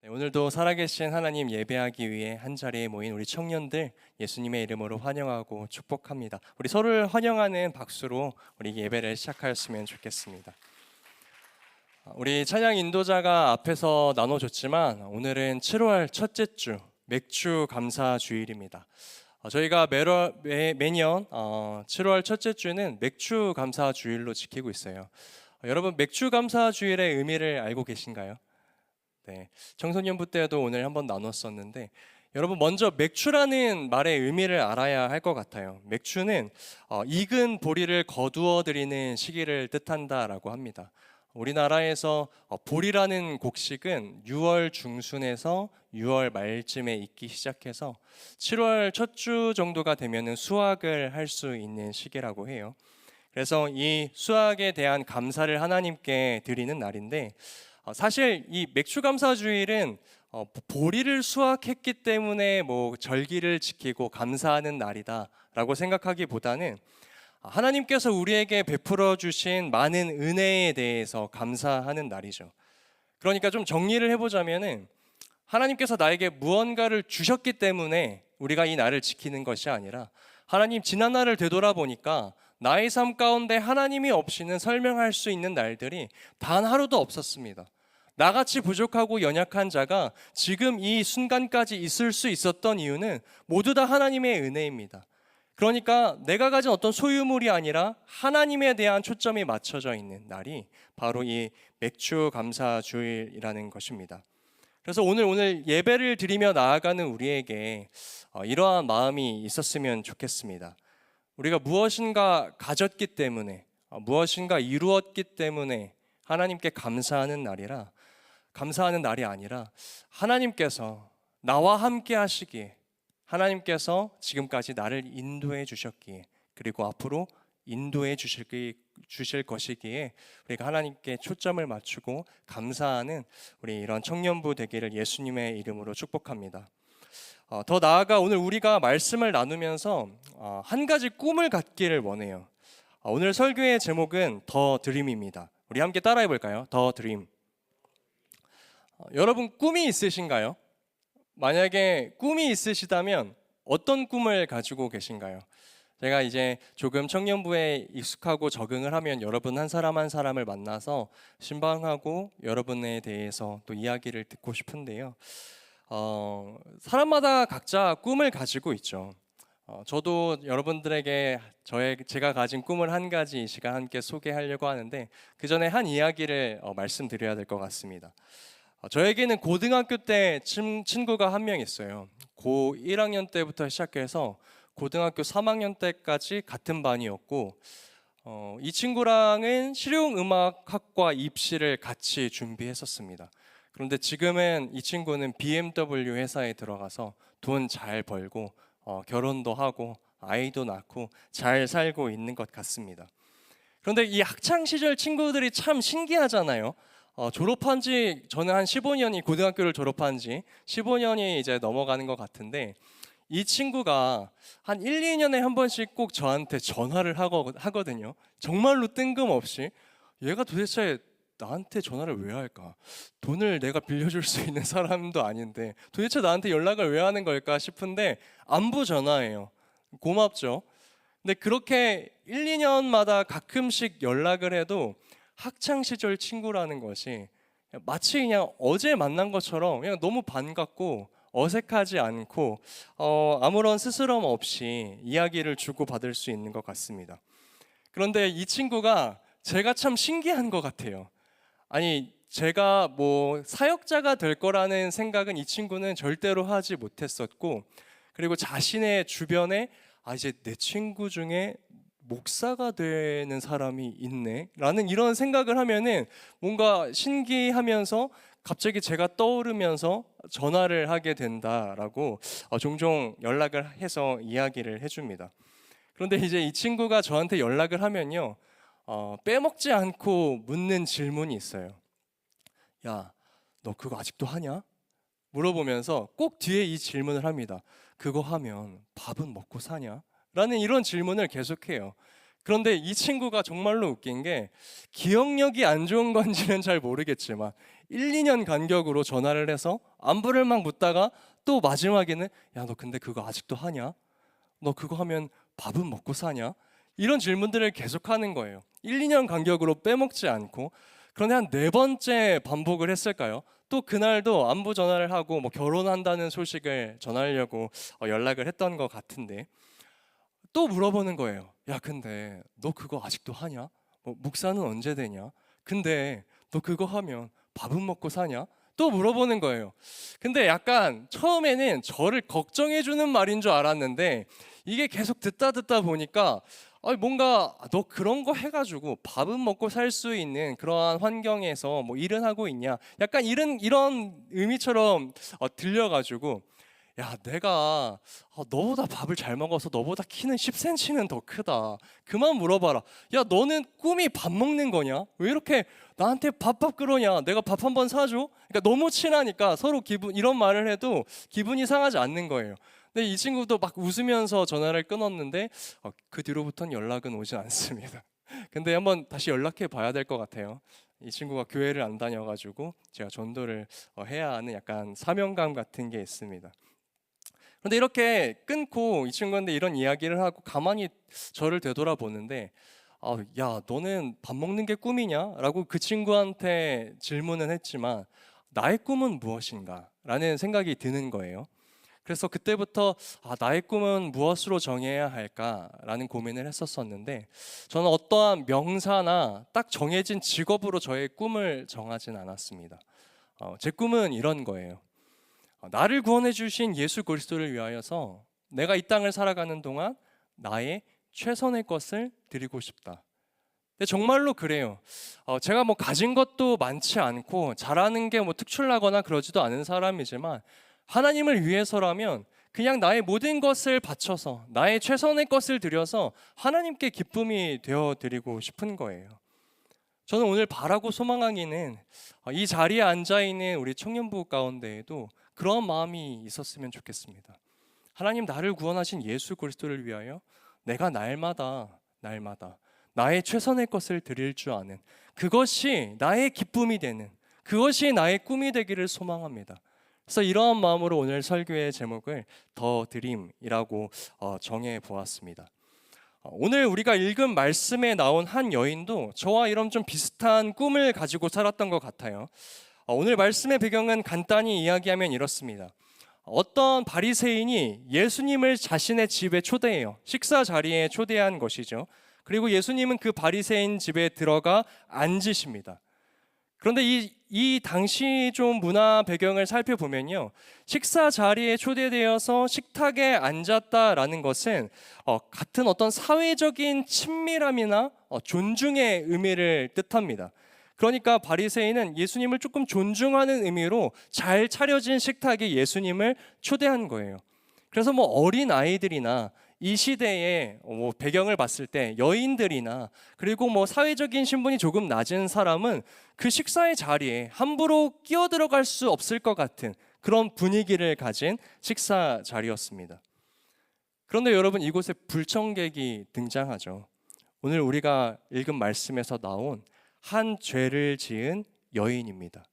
네, 오늘도 살아계신 하나님 예배하기 위해 한자리에 모인 우리 청년들 예수님의 이름으로 환영하고 축복합니다. 우리 서로를 환영하는 박수로 우리 예배를 시작하였으면 좋겠습니다. 우리 찬양 인도자가 앞에서 나눠줬지만 오늘은 7월 첫째 주 맥주 감사 주일입니다. 저희가 매년 7월 첫째 주는 맥주 감사 주일로 지키고 있어요. 여러분, 맥주 감사 주일의 의미를 알고 계신가요? 네, 청소년부 때도 오늘 한번 나눴었는데, 여러분 먼저 맥주라는 말의 의미를 알아야 할 것 같아요. 맥주는 익은 보리를 거두어 드리는 시기를 뜻한다라고 합니다. 우리나라에서 보리라는 곡식은 6월 중순에서 6월 말쯤에 익기 시작해서 7월 첫 주 정도가 되면은 수확을 할 수 있는 시기라고 해요. 그래서 이 수확에 대한 감사를 하나님께 드리는 날인데, 사실 이 맥주감사주일은 보리를 수확했기 때문에 절기를 지키고 감사하는 날이다라고 생각하기보다는 하나님께서 우리에게 베풀어 주신 많은 은혜에 대해서 감사하는 날이죠. 그러니까 좀 정리를 해보자면은, 하나님께서 나에게 무언가를 주셨기 때문에 우리가 이 날을 지키는 것이 아니라, 하나님 지난 날을 되돌아보니까 나의 삶 가운데 하나님이 없이는 설명할 수 있는 날들이 단 하루도 없었습니다. 나같이 부족하고 연약한 자가 지금 이 순간까지 있을 수 있었던 이유는 모두 다 하나님의 은혜입니다. 그러니까 내가 가진 어떤 소유물이 아니라 하나님에 대한 초점이 맞춰져 있는 날이 바로 이 맥주 감사 주일이라는 것입니다. 그래서 오늘 예배를 드리며 나아가는 우리에게 이러한 마음이 있었으면 좋겠습니다. 우리가 무엇인가 가졌기 때문에, 무엇인가 이루었기 때문에 하나님께 감사하는 날이 아니라 하나님께서 나와 함께 하시기에, 하나님께서 지금까지 나를 인도해 주셨기에, 그리고 앞으로 인도해 주실 것이기에 우리가 하나님께 초점을 맞추고 감사하는 우리 이런 청년부 되기를 예수님의 이름으로 축복합니다. 더 나아가 오늘 우리가 말씀을 나누면서 한 가지 꿈을 갖기를 원해요. 오늘 설교의 제목은 더 드림입니다. 우리 함께 따라해 볼까요? 더 드림. 여러분, 꿈이 있으신가요? 만약에 꿈이 있으시다면 어떤 꿈을 가지고 계신가요? 제가 이제 조금 청년부에 익숙하고 적응을 하면 여러분 한 사람 한 사람을 만나서 신방하고 여러분에 대해서 또 이야기를 듣고 싶은데요. 사람마다 각자 꿈을 가지고 있죠. 저도 여러분들에게 제가 가진 꿈을 한 가지 이 시간 함께 소개하려고 하는데, 그 전에 한 이야기를 말씀드려야 될 것 같습니다. 저에게는 고등학교 때 친구가 한 명 있어요. 고 1학년 때부터 시작해서 고등학교 3학년 때까지 같은 반이었고, 이 친구랑은 실용음악학과 입시를 같이 준비했었습니다. 그런데 지금은 이 친구는 BMW 회사에 들어가서 돈 잘 벌고 결혼도 하고 아이도 낳고 잘 살고 있는 것 같습니다. 그런데 이 학창 시절 친구들이 참 신기하잖아요. 졸업한 지, 저는 한 15년이, 고등학교를 졸업한 지 15년이 이제 넘어가는 것 같은데, 이 친구가 한 1, 2년에 한 번씩 꼭 저한테 전화를 하거든요. 정말로 뜬금없이. 얘가 도대체 나한테 전화를 왜 할까? 돈을 내가 빌려줄 수 있는 사람도 아닌데 도대체 나한테 연락을 왜 하는 걸까 싶은데 안부 전화예요. 고맙죠. 근데 그렇게 1, 2년마다 가끔씩 연락을 해도 학창 시절 친구라는 것이 마치 그냥 어제 만난 것처럼 그냥 너무 반갑고 어색하지 않고 아무런 스스럼 없이 이야기를 주고받을 수 있는 것 같습니다. 그런데 이 친구가 제가 참 신기한 것 같아요. 아니, 제가 사역자가 될 거라는 생각은 이 친구는 절대로 하지 못했었고, 그리고 자신의 주변에 이제 내 친구 중에 목사가 되는 사람이 있네 라는 이런 생각을 하면은 뭔가 신기하면서 갑자기 제가 떠오르면서 전화를 하게 된다라고 종종 연락을 해서 이야기를 해줍니다. 그런데 이제 이 친구가 저한테 연락을 하면요, 빼먹지 않고 묻는 질문이 있어요. 야, 너 그거 아직도 하냐? 물어보면서 꼭 뒤에 이 질문을 합니다. 그거 하면 밥은 먹고 사냐? 라는 이런 질문을 계속해요. 그런데 이 친구가 정말로 웃긴 게, 기억력이 안 좋은 건지는 잘 모르겠지만 1, 2년 간격으로 전화를 해서 안부를 막 묻다가 또 마지막에는 야, 너 근데 그거 아직도 하냐? 너 그거 하면 밥은 먹고 사냐? 이런 질문들을 계속하는 거예요. 1, 2년 간격으로 빼먹지 않고. 그런데 한 네 번째 반복을 했을까요? 또 그날도 안부 전화를 하고 뭐 결혼한다는 소식을 전하려고 연락을 했던 것 같은데 또 물어보는 거예요. 야, 근데 너 그거 아직도 하냐? 묵사는 언제 되냐? 근데 너 그거 하면 밥은 먹고 사냐? 또 물어보는 거예요. 근데 약간 처음에는 저를 걱정해 주는 말인 줄 알았는데 이게 계속 듣다 보니까 뭔가 너 그런 거 해가지고 밥은 먹고 살 수 있는 그러한 환경에서 뭐 일은 하고 있냐? 약간 이런 의미처럼 들려가지고 야, 내가 너보다 밥을 잘 먹어서 너보다 키는 10cm는 더 크다. 그만 물어봐라. 야, 너는 꿈이 밥 먹는 거냐? 왜 이렇게 나한테 밥밥 그러냐? 내가 밥 한 번 사줘? 그러니까 너무 친하니까 서로 이런 말을 해도 기분이 상하지 않는 거예요. 근데 이 친구도 막 웃으면서 전화를 끊었는데 그 뒤로부터는 연락은 오진 않습니다. 근데 한번 다시 연락해 봐야 될 것 같아요. 이 친구가 교회를 안 다녀가지고 제가 전도를 해야 하는 약간 사명감 같은 게 있습니다. 그런데 이렇게 끊고 이 친구한테 이런 이야기를 하고 가만히 저를 되돌아보는데 야, 너는 밥 먹는 게 꿈이냐? 라고 그 친구한테 질문은 했지만 나의 꿈은 무엇인가? 라는 생각이 드는 거예요. 그래서 그때부터 나의 꿈은 무엇으로 정해야 할까라는 고민을 했었었는데 저는 어떠한 명사나 딱 정해진 직업으로 저의 꿈을 정하진 않았습니다. 제 꿈은 이런 거예요. 나를 구원해 주신 예수 그리스도를 위하여서 내가 이 땅을 살아가는 동안 나의 최선의 것을 드리고 싶다. 근데 정말로 그래요. 제가 뭐 가진 것도 많지 않고 잘하는 게 뭐 특출나거나 그러지도 않은 사람이지만 하나님을 위해서라면 그냥 나의 모든 것을 바쳐서 나의 최선의 것을 드려서 하나님께 기쁨이 되어 드리고 싶은 거예요. 저는 오늘 바라고 소망하기는 이 자리에 앉아 있는 우리 청년부 가운데에도 그런 마음이 있었으면 좋겠습니다. 하나님, 나를 구원하신 예수 그리스도를 위하여 내가 날마다 나의 최선의 것을 드릴 줄 아는 그것이 나의 기쁨이 되는 그것이 나의 꿈이 되기를 소망합니다. 그래서 이러한 마음으로 오늘 설교의 제목을 더 드림이라고 정해 보았습니다. 오늘 우리가 읽은 말씀에 나온 한 여인도 저와 이런 좀 비슷한 꿈을 가지고 살았던 것 같아요. 오늘 말씀의 배경은 간단히 이야기하면 이렇습니다. 어떤 바리새인이 예수님을 자신의 집에 초대해요. 식사 자리에 초대한 것이죠. 그리고 예수님은 그 바리새인 집에 들어가 앉으십니다. 그런데 이 당시 좀 문화 배경을 살펴보면요, 식사 자리에 초대되어서 식탁에 앉았다라는 것은 같은 어떤 사회적인 친밀함이나 존중의 의미를 뜻합니다. 그러니까 바리새인은 예수님을 조금 존중하는 의미로 잘 차려진 식탁에 예수님을 초대한 거예요. 그래서 뭐 어린 아이들이나 이 시대의 배경을 봤을 때 여인들이나 그리고 뭐 사회적인 신분이 조금 낮은 사람은 그 식사의 자리에 함부로 끼어들어갈 수 없을 것 같은 그런 분위기를 가진 식사 자리였습니다. 그런데 여러분, 이곳에 불청객이 등장하죠. 오늘 우리가 읽은 말씀에서 나온 한 죄를 지은 여인입니다.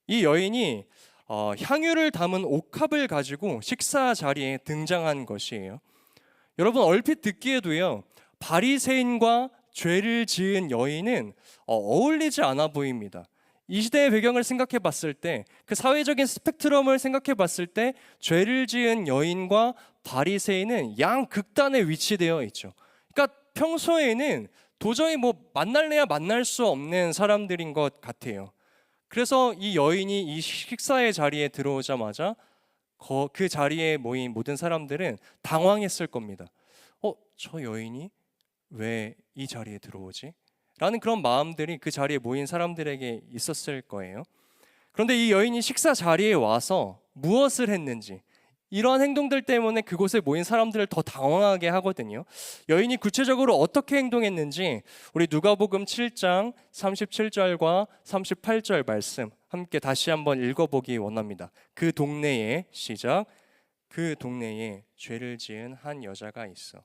이 여인이 향유를 담은 옥합을 가지고 식사 자리에 등장한 것이에요. 여러분, 얼핏 듣기에도요, 바리새인과 죄를 지은 여인은 어울리지 않아 보입니다. 이 시대의 배경을 생각해 봤을 때, 그 사회적인 스펙트럼을 생각해 봤을 때 죄를 지은 여인과 바리새인은 양극단에 위치되어 있죠. 그러니까 평소에는 도저히 뭐 만날래야 만날 수 없는 사람들인 것 같아요. 그래서 이 여인이 이 식사의 자리에 들어오자마자 그 자리에 모인 모든 사람들은 당황했을 겁니다. 저 여인이 왜 이 자리에 들어오지? 라는 그런 마음들이 그 자리에 모인 사람들에게 있었을 거예요. 그런데 이 여인이 식사 자리에 와서 무엇을 했는지, 이러한 행동들 때문에 그곳에 모인 사람들을 더 당황하게 하거든요. 여인이 구체적으로 어떻게 행동했는지 우리 누가복음 7장 37절과 38절 말씀 함께 다시 한번 읽어보기 원합니다. 그 동네에, 시작. 그 동네에 죄를 지은 한 여자가 있어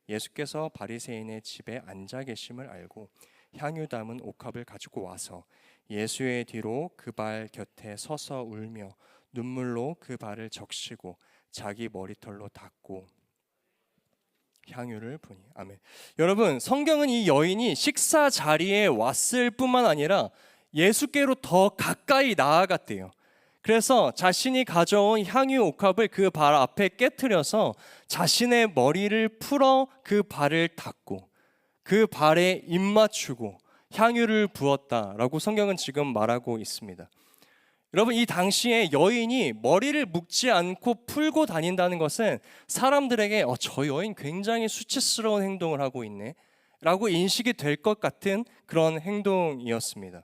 예수께서 바리새인의 집에 앉아 계심을 알고 향유 담은 옥합을 가지고 와서 예수의 뒤로 그 발 곁에 서서 울며 눈물로 그 발을 적시고 자기 머리털로 닦고 향유를 부니. 아멘. 여러분, 성경은 이 여인이 식사 자리에 왔을 뿐만 아니라 예수께로 더 가까이 나아갔대요. 그래서 자신이 가져온 향유 옥합을 그 발 앞에 깨트려서 자신의 머리를 풀어 그 발을 닦고 그 발에 입 맞추고 향유를 부었다라고 성경은 지금 말하고 있습니다. 여러분, 이 당시에 여인이 머리를 묶지 않고 풀고 다닌다는 것은 사람들에게 저 여인 굉장히 수치스러운 행동을 하고 있네 라고 인식이 될 것 같은 그런 행동이었습니다.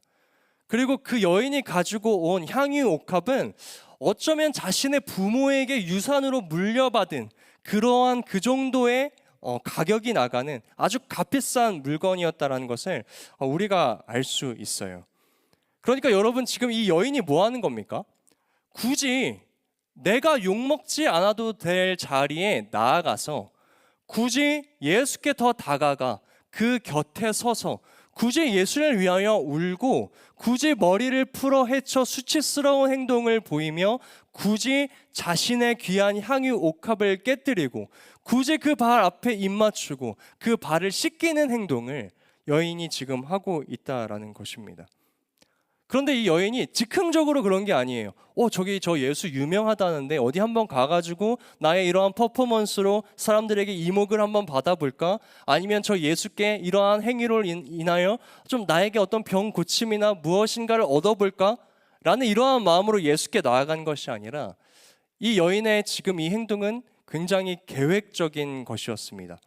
그리고 그 여인이 가지고 온 향유 옥합은 어쩌면 자신의 부모에게 유산으로 물려받은 그러한 그 정도의 가격이 나가는 아주 값비싼 물건이었다는 것을 우리가 알 수 있어요. 그러니까 여러분, 지금 이 여인이 뭐 하는 겁니까? 굳이 내가 욕먹지 않아도 될 자리에 나아가서 굳이 예수께 더 다가가 그 곁에 서서 굳이 예수를 위하여 울고 굳이 머리를 풀어 헤쳐 수치스러운 행동을 보이며 굳이 자신의 귀한 향유 옥합을 깨뜨리고 굳이 그 발 앞에 입 맞추고 그 발을 씻기는 행동을 여인이 지금 하고 있다라는 것입니다. 그런데 이 여인이 즉흥적으로 그런 게 아니에요. 저기 저 예수 유명하다는데 어디 한번 가가지고 나의 이러한 퍼포먼스로 사람들에게 이목을 한번 받아볼까? 아니면 저 예수께 이러한 행위로 인하여 좀 나에게 어떤 병 고침이나 무엇인가를 얻어볼까? 라는 이러한 마음으로 예수께 나아간 것이 아니라 이 여인의 지금 이 행동은 굉장히 계획적인 것이었습니다.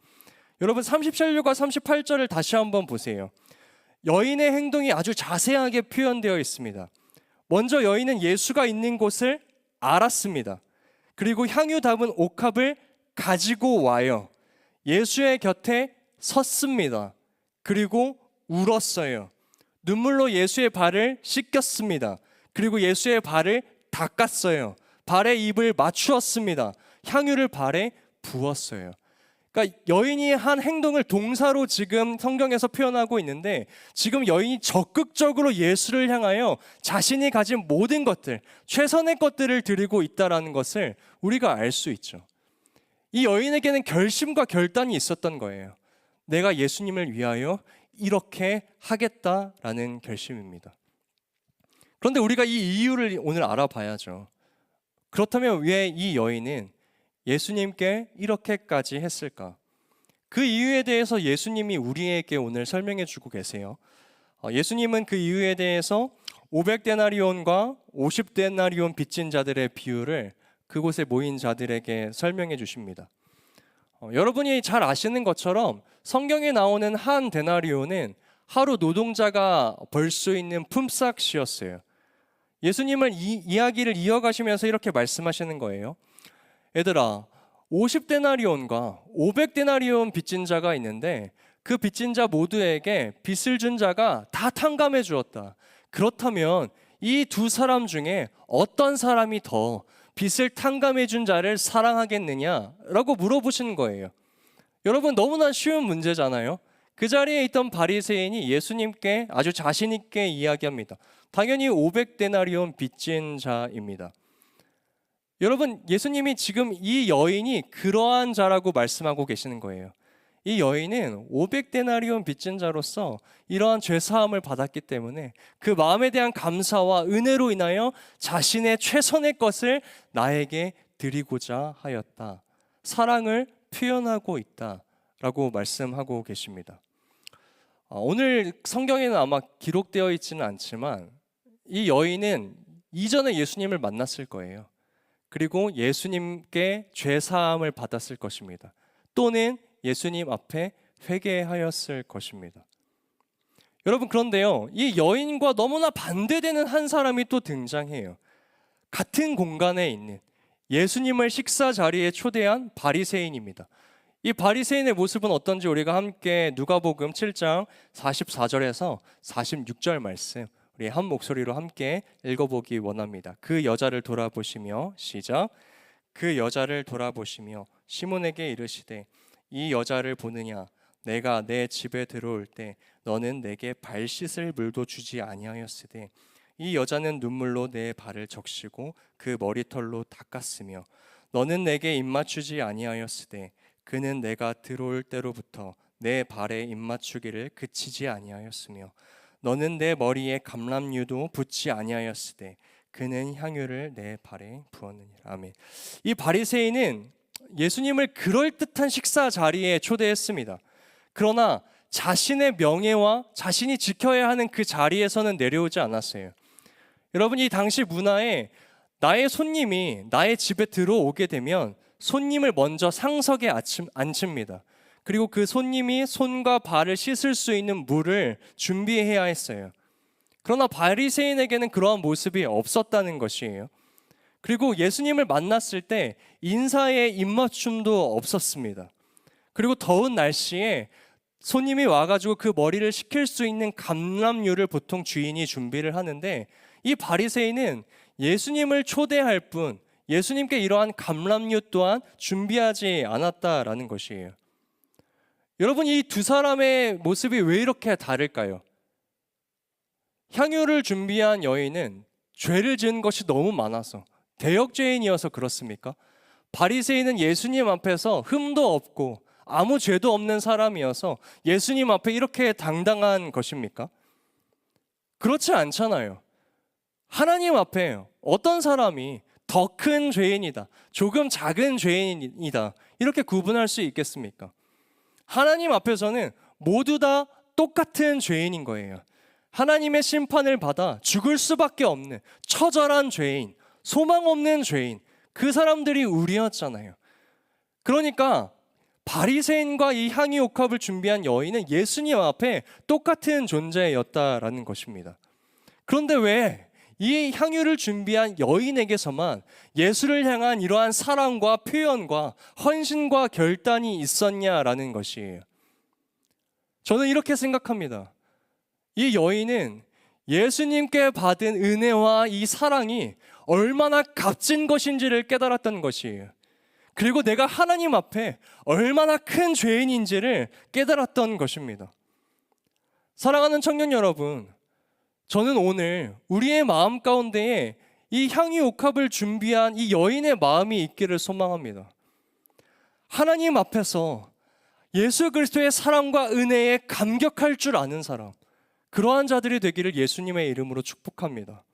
여러분, 37절과 38절을 다시 한번 보세요. 여인의 행동이 아주 자세하게 표현되어 있습니다. 먼저 여인은 예수가 있는 곳을 알았습니다. 그리고 향유 담은 옥합을 가지고 와요. 예수의 곁에 섰습니다. 그리고 울었어요. 눈물로 예수의 발을 씻겼습니다. 그리고 예수의 발을 닦았어요. 발에 입을 맞추었습니다. 향유를 발에 부었어요. 그러니까 여인이 한 행동을 동사로 지금 성경에서 표현하고 있는데 지금 여인이 적극적으로 예수를 향하여 자신이 가진 모든 것들, 최선의 것들을 드리고 있다는 것을 우리가 알 수 있죠. 이 여인에게는 결심과 결단이 있었던 거예요. 내가 예수님을 위하여 이렇게 하겠다라는 결심입니다. 그런데 우리가 이 이유를 오늘 알아봐야죠. 그렇다면 왜 이 여인은 예수님께 이렇게까지 했을까? 그 이유에 대해서 예수님이 우리에게 오늘 설명해 주고 계세요. 예수님은 그 이유에 대해서 500데나리온과 50데나리온 빚진 자들의 비유를 그곳에 모인 자들에게 설명해 주십니다. 여러분이 잘 아시는 것처럼 성경에 나오는 한 데나리온은 하루 노동자가 벌 수 있는 품삯이었어요. 예수님은 이 이야기를 이어가시면서 이렇게 말씀하시는 거예요. 얘들아, 50데나리온과 500데나리온 빚진 자가 있는데 그 빚진 자 모두에게 빚을 준 자가 다 탕감해 주었다. 그렇다면 이 두 사람 중에 어떤 사람이 더 빚을 탕감해 준 자를 사랑하겠느냐라고 물어보시는 거예요. 여러분, 너무나 쉬운 문제잖아요. 그 자리에 있던 바리새인이 예수님께 아주 자신 있게 이야기합니다. 당연히 500데나리온 빚진 자입니다. 여러분, 예수님이 지금 이 여인이 그러한 자라고 말씀하고 계시는 거예요. 이 여인은 500데나리온 빚진 자로서 이러한 죄사함을 받았기 때문에 그 마음에 대한 감사와 은혜로 인하여 자신의 최선의 것을 나에게 드리고자 하였다. 사랑을 표현하고 있다라고 말씀하고 계십니다. 오늘 성경에는 아마 기록되어 있지는 않지만 이 여인은 이전에 예수님을 만났을 거예요. 그리고 예수님께 죄사함을 받았을 것입니다. 또는 예수님 앞에 회개하였을 것입니다. 여러분, 그런데요, 이 여인과 너무나 반대되는 한 사람이 또 등장해요. 같은 공간에 있는 예수님을 식사 자리에 초대한 바리새인입니다. 이 바리새인의 모습은 어떤지 우리가 함께 누가복음 7장 44절에서 46절 말씀 우리 한 목소리로 함께 읽어보기 원합니다. 그 여자를 돌아보시며 시작. 그 여자를 돌아보시며 시몬에게 이르시되 이 여자를 보느냐? 내가 내 집에 들어올 때 너는 내게 발 씻을 물도 주지 아니하였으되 이 여자는 눈물로 내 발을 적시고 그 머리털로 닦았으며 너는 내게 입맞추지 아니하였으되 그는 내가 들어올 때로부터 내 발에 입맞추기를 그치지 아니하였으며 너는 내 머리에 감람유도 붓지 아니하였으되 그는 향유를 내 발에 부었느니라. 아멘. 이 바리새인은 예수님을 그럴듯한 식사 자리에 초대했습니다. 그러나 자신의 명예와 자신이 지켜야 하는 그 자리에서는 내려오지 않았어요. 여러분, 이 당시 문화에 나의 손님이 나의 집에 들어오게 되면 손님을 먼저 상석에 앉힙니다. 그리고 그 손님이 손과 발을 씻을 수 있는 물을 준비해야 했어요. 그러나 바리새인에게는 그러한 모습이 없었다는 것이에요. 그리고 예수님을 만났을 때 인사의 입맞춤도 없었습니다. 그리고 더운 날씨에 손님이 와가지고 그 머리를 식힐 수 있는 감람유를 보통 주인이 준비를 하는데 이 바리새인은 예수님을 초대할 뿐 예수님께 이러한 감람유 또한 준비하지 않았다라는 것이에요. 여러분, 이 두 사람의 모습이 왜 이렇게 다를까요? 향유를 준비한 여인은 죄를 지은 것이 너무 많아서 대역죄인이어서 그렇습니까? 바리새인은 예수님 앞에서 흠도 없고 아무 죄도 없는 사람이어서 예수님 앞에 이렇게 당당한 것입니까? 그렇지 않잖아요. 하나님 앞에 어떤 사람이 더 큰 죄인이다, 조금 작은 죄인이다 이렇게 구분할 수 있겠습니까? 하나님 앞에서는 모두 다 똑같은 죄인인 거예요. 하나님의 심판을 받아 죽을 수밖에 없는 처절한 죄인, 소망 없는 죄인, 그 사람들이 우리였잖아요. 그러니까 바리새인과 이 향유 옥합을 준비한 여인은 예수님 앞에 똑같은 존재였다라는 것입니다. 그런데 왜 이 향유를 준비한 여인에게서만 예수를 향한 이러한 사랑과 표현과 헌신과 결단이 있었냐라는 것이에요. 저는 이렇게 생각합니다. 이 여인은 예수님께 받은 은혜와 이 사랑이 얼마나 값진 것인지를 깨달았던 것이에요. 그리고 내가 하나님 앞에 얼마나 큰 죄인인지를 깨달았던 것입니다. 사랑하는 청년 여러분, 저는 오늘 우리의 마음 가운데에 이 향유 옥합을 준비한 이 여인의 마음이 있기를 소망합니다. 하나님 앞에서 예수 그리스도의 사랑과 은혜에 감격할 줄 아는 사람, 그러한 자들이 되기를 예수님의 이름으로 축복합니다.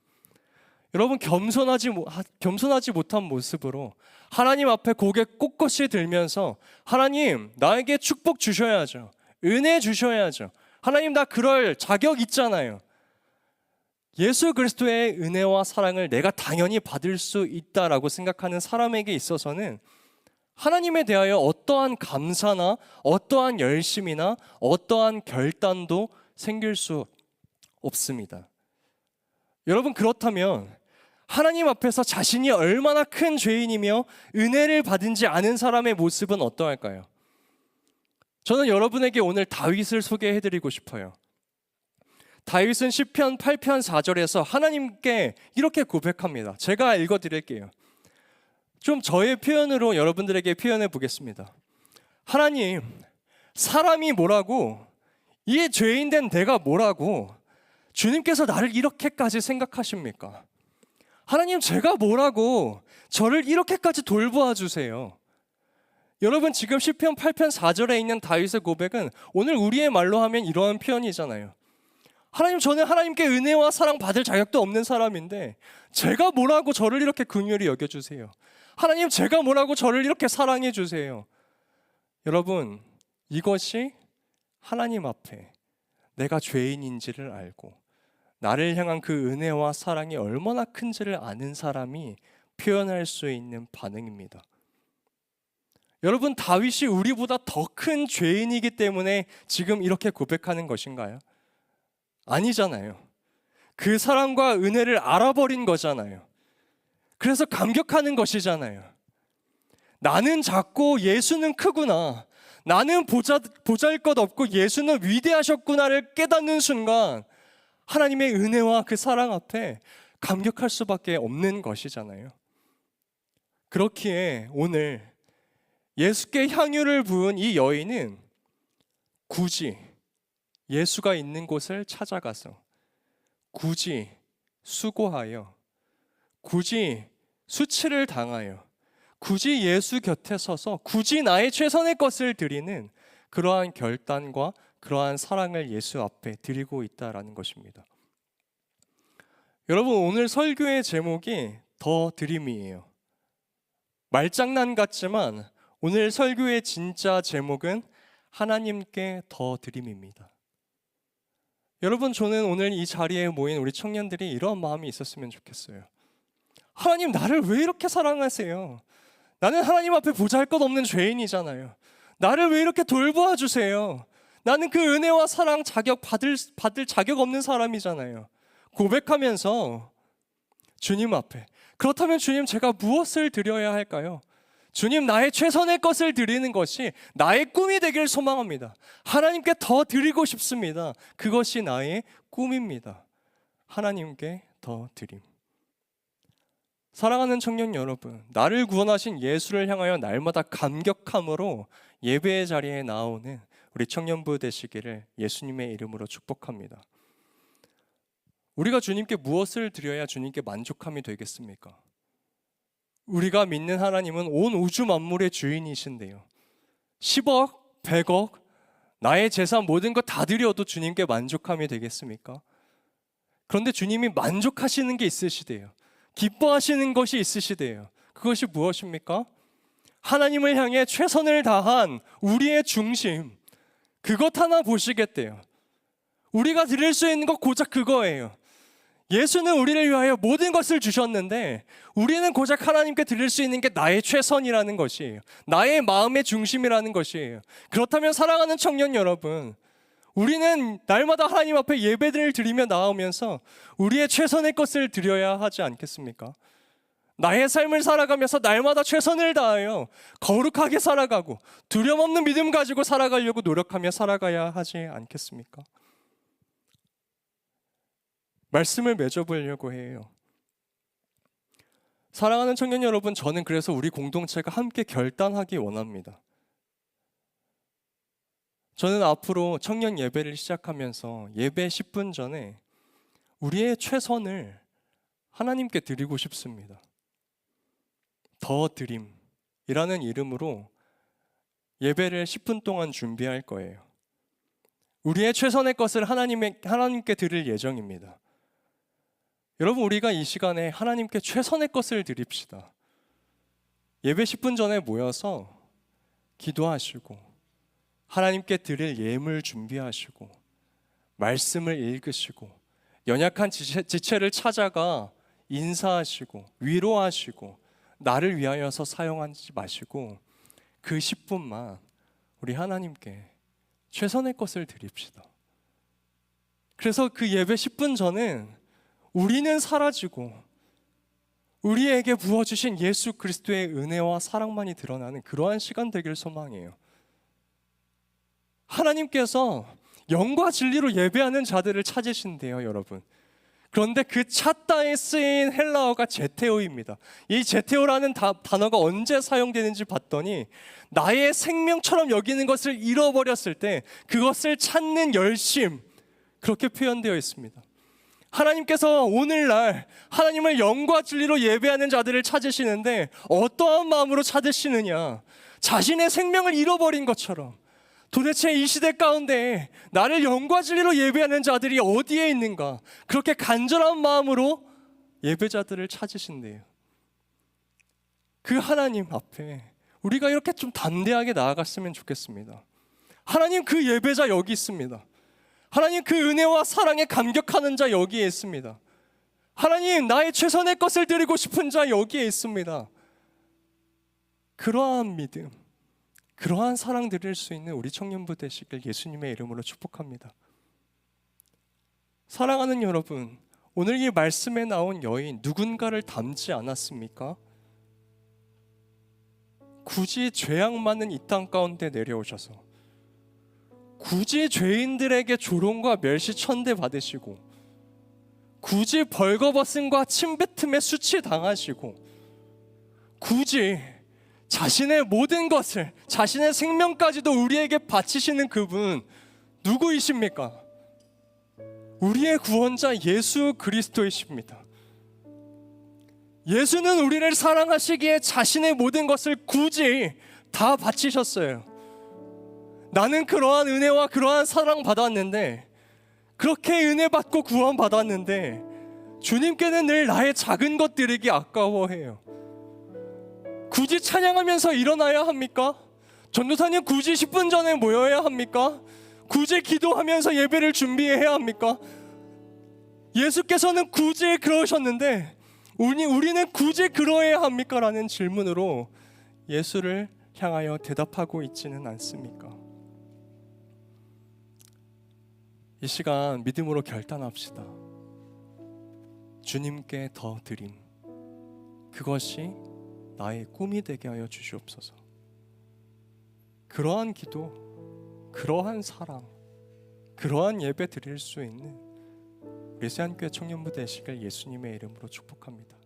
여러분, 겸손하지 못한 모습으로 하나님 앞에 고개 꼿꼿이 들면서 하나님, 나에게 축복 주셔야죠, 은혜 주셔야죠, 하나님 나 그럴 자격 있잖아요, 예수 그리스도의 은혜와 사랑을 내가 당연히 받을 수 있다라고 생각하는 사람에게 있어서는 하나님에 대하여 어떠한 감사나 어떠한 열심이나 어떠한 결단도 생길 수 없습니다. 여러분, 그렇다면 하나님 앞에서 자신이 얼마나 큰 죄인이며 은혜를 받은지 아는 사람의 모습은 어떠할까요? 저는 여러분에게 오늘 다윗을 소개해드리고 싶어요. 다윗은 시편 8편 4절에서 하나님께 이렇게 고백합니다. 제가 읽어드릴게요. 좀 저의 표현으로 여러분들에게 표현해 보겠습니다. 하나님, 사람이 뭐라고, 이 죄인된 내가 뭐라고 주님께서 나를 이렇게까지 생각하십니까? 하나님, 제가 뭐라고 저를 이렇게까지 돌보아 주세요. 여러분, 지금 시편 8편 4절에 있는 다윗의 고백은 오늘 우리의 말로 하면 이러한 표현이잖아요. 하나님, 저는 하나님께 은혜와 사랑 받을 자격도 없는 사람인데 제가 뭐라고 저를 이렇게 긍휼히 여겨주세요. 하나님, 제가 뭐라고 저를 이렇게 사랑해 주세요. 여러분, 이것이 하나님 앞에 내가 죄인인지를 알고 나를 향한 그 은혜와 사랑이 얼마나 큰지를 아는 사람이 표현할 수 있는 반응입니다. 여러분, 다윗이 우리보다 더 큰 죄인이기 때문에 지금 이렇게 고백하는 것인가요? 아니잖아요. 그 사랑과 은혜를 알아버린 거잖아요. 그래서 감격하는 것이잖아요. 나는 작고 예수는 크구나, 나는 보잘것없고 예수는 위대하셨구나를 깨닫는 순간 하나님의 은혜와 그 사랑 앞에 감격할 수밖에 없는 것이잖아요. 그렇기에 오늘 예수께 향유를 부은 이 여인은 굳이 예수가 있는 곳을 찾아가서 굳이 수고하여 굳이 수치를 당하여 굳이 예수 곁에 서서 굳이 나의 최선의 것을 드리는 그러한 결단과 그러한 사랑을 예수 앞에 드리고 있다라는 것입니다. 여러분, 오늘 설교의 제목이 더 드림이에요. 말장난 같지만 오늘 설교의 진짜 제목은 하나님께 더 드림입니다. 여러분, 저는 오늘 이 자리에 모인 우리 청년들이 이런 마음이 있었으면 좋겠어요. 하나님, 나를 왜 이렇게 사랑하세요? 나는 하나님 앞에 보잘것없는 죄인이잖아요. 나를 왜 이렇게 돌보아 주세요? 나는 그 은혜와 사랑 받을 자격 없는 사람이잖아요. 고백하면서 주님 앞에, 그렇다면 주님, 제가 무엇을 드려야 할까요? 주님, 나의 최선의 것을 드리는 것이 나의 꿈이 되길 소망합니다. 하나님께 더 드리고 싶습니다. 그것이 나의 꿈입니다. 하나님께 더 드림. 사랑하는 청년 여러분, 나를 구원하신 예수를 향하여 날마다 감격함으로 예배의 자리에 나오는 우리 청년부 되시기를 예수님의 이름으로 축복합니다. 우리가 주님께 무엇을 드려야 주님께 만족함이 되겠습니까? 우리가 믿는 하나님은 온 우주 만물의 주인이신데요. 10억, 100억, 나의 재산 모든 것 다 드려도 주님께 만족함이 되겠습니까? 그런데 주님이 만족하시는 게 있으시대요. 기뻐하시는 것이 있으시대요. 그것이 무엇입니까? 하나님을 향해 최선을 다한 우리의 중심, 그것 하나 보시겠대요. 우리가 드릴 수 있는 것 고작 그거예요. 예수는 우리를 위하여 모든 것을 주셨는데 우리는 고작 하나님께 드릴 수 있는 게 나의 최선이라는 것이에요. 나의 마음의 중심이라는 것이에요. 그렇다면 사랑하는 청년 여러분, 우리는 날마다 하나님 앞에 예배를 드리며 나오면서 우리의 최선의 것을 드려야 하지 않겠습니까? 나의 삶을 살아가면서 날마다 최선을 다하여 거룩하게 살아가고 두려움 없는 믿음 가지고 살아가려고 노력하며 살아가야 하지 않겠습니까? 말씀을 맺어보려고 해요. 사랑하는 청년 여러분, 저는 그래서 우리 공동체가 함께 결단하기 원합니다. 저는 앞으로 청년 예배를 시작하면서 예배 10분 전에 우리의 최선을 하나님께 드리고 싶습니다. 더 드림이라는 이름으로 예배를 10분 동안 준비할 거예요. 우리의 최선의 것을 하나님께 드릴 예정입니다. 여러분, 우리가 이 시간에 하나님께 최선의 것을 드립시다. 예배 10분 전에 모여서 기도하시고 하나님께 드릴 예물 준비하시고 말씀을 읽으시고 연약한 지체를 찾아가 인사하시고 위로하시고 나를 위하여서 사용하지 마시고 그 10분만 우리 하나님께 최선의 것을 드립시다. 그래서 그 예배 10분 전은 우리는 사라지고 우리에게 부어주신 예수 그리스도의 은혜와 사랑만이 드러나는 그러한 시간 되길 소망해요. 하나님께서 영과 진리로 예배하는 자들을 찾으신대요, 여러분. 그런데 그 찾다에 쓰인 헬라어가 제테오입니다. 이 제테오라는 단어가 언제 사용되는지 봤더니 나의 생명처럼 여기는 것을 잃어버렸을 때 그것을 찾는 열심, 그렇게 표현되어 있습니다. 하나님께서 오늘날 하나님을 영과 진리로 예배하는 자들을 찾으시는데 어떠한 마음으로 찾으시느냐? 자신의 생명을 잃어버린 것처럼. 도대체 이 시대 가운데 나를 영과 진리로 예배하는 자들이 어디에 있는가? 그렇게 간절한 마음으로 예배자들을 찾으신대요. 그 하나님 앞에 우리가 이렇게 좀 담대하게 나아갔으면 좋겠습니다. 하나님, 그 예배자 여기 있습니다. 하나님, 그 은혜와 사랑에 감격하는 자 여기에 있습니다. 하나님, 나의 최선의 것을 드리고 싶은 자 여기에 있습니다. 그러한 믿음, 그러한 사랑 드릴 수 있는 우리 청년부 되시길 예수님의 이름으로 축복합니다. 사랑하는 여러분, 오늘 이 말씀에 나온 여인 누군가를 닮지 않았습니까? 굳이 죄악 많은 이 땅 가운데 내려오셔서 굳이 죄인들에게 조롱과 멸시천대 받으시고 굳이 벌거벗음과 침뱉음에 수치당하시고 굳이 자신의 모든 것을, 자신의 생명까지도 우리에게 바치시는 그분, 누구이십니까? 우리의 구원자 예수 그리스도이십니다. 예수는 우리를 사랑하시기에 자신의 모든 것을 굳이 다 바치셨어요. 나는 그러한 은혜와 그러한 사랑 받았는데, 그렇게 은혜 받고 구원 받았는데 주님께는 늘 나의 작은 것 드리기 아까워해요. 굳이 찬양하면서 일어나야 합니까? 전도사님 굳이 10분 전에 모여야 합니까? 굳이 기도하면서 예배를 준비해야 합니까? 예수께서는 굳이 그러셨는데 우리는 굳이 그러해야 합니까? 라는 질문으로 예수를 향하여 대답하고 있지는 않습니까? 이 시간 믿음으로 결단합시다. 주님께 더 드림, 그것이 나의 꿈이 되게 하여 주시옵소서. 그러한 기도, 그러한 사랑, 그러한 예배 드릴 수 있는 우리 새한교회 청년부 되시길 예수님의 이름으로 축복합니다.